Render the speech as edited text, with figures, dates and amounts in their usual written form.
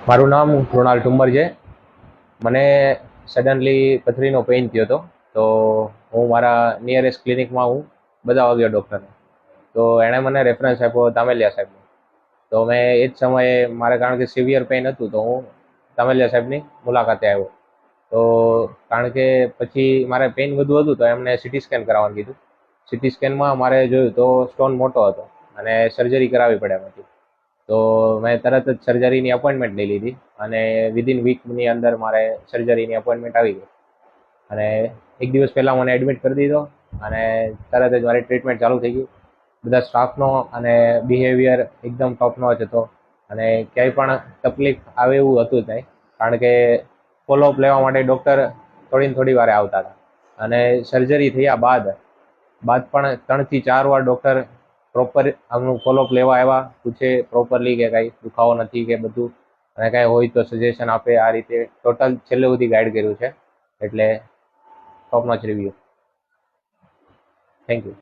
મારું નામ કૃણાલ ઠુંબર છે. મને સડનલી પથરીનો પેઇન થયો હતો, તો હું મારા નિયરેસ્ટ ક્લિનિકમાં બતાવવા ગયો ડૉક્ટરને. તો એણે મને રેફરન્સ આપ્યો તામેલિયા સાહેબનો. તો મેં એ જ સમયે મારે કારણ કે સિવિયર પેઇન હતું, તો હું તામેલિયા સાહેબની મુલાકાતે આવ્યો. તો કારણ કે પછી મારે પેઇન વધુ હતું, તો એમને સીટી સ્કેન કરાવવાનું કીધું. સીટી સ્કેનમાં મારે જોયું તો સ્ટોન મોટો હતો અને સર્જરી કરાવવી પડે એમ હતી. તો મેં તરત જ સર્જરીની અપોઇન્ટમેન્ટ લઈ લીધી અને વિધિન વીકની અંદર મારે સર્જરીની અપોઇન્ટમેન્ટ આવી ગઈ. અને એક દિવસ પહેલાં મને એડમિટ કરી દીધો અને તરત જ મારી ટ્રીટમેન્ટ ચાલુ થઈ ગઈ. બધા સ્ટાફનો અને બિહેવિયર એકદમ ટોપ નોચ હતો અને ક્યાંય પણ તકલીફ આવે એવું હતું જ નહીં, કારણ કે ફોલોઅપ લેવા માટે ડૉક્ટર થોડી વારે આવતા હતા. અને સર્જરી થયા બાદ પણ 3 થી 4 વાર ડૉક્ટર પ્રોપર આમનું ફોલોઅપ લેવા આવ્યા, પૂછે પ્રોપરલી કે કાંઈ દુખાવો નથી કે બધું, અને કાંઈ હોય તો સજેશન આપે. આ રીતે ટોટલ છેલ્લે સુધી ગાઈડ કર્યું છે. એટલે ટોપ નોચ રિવ્યુ. Thank you.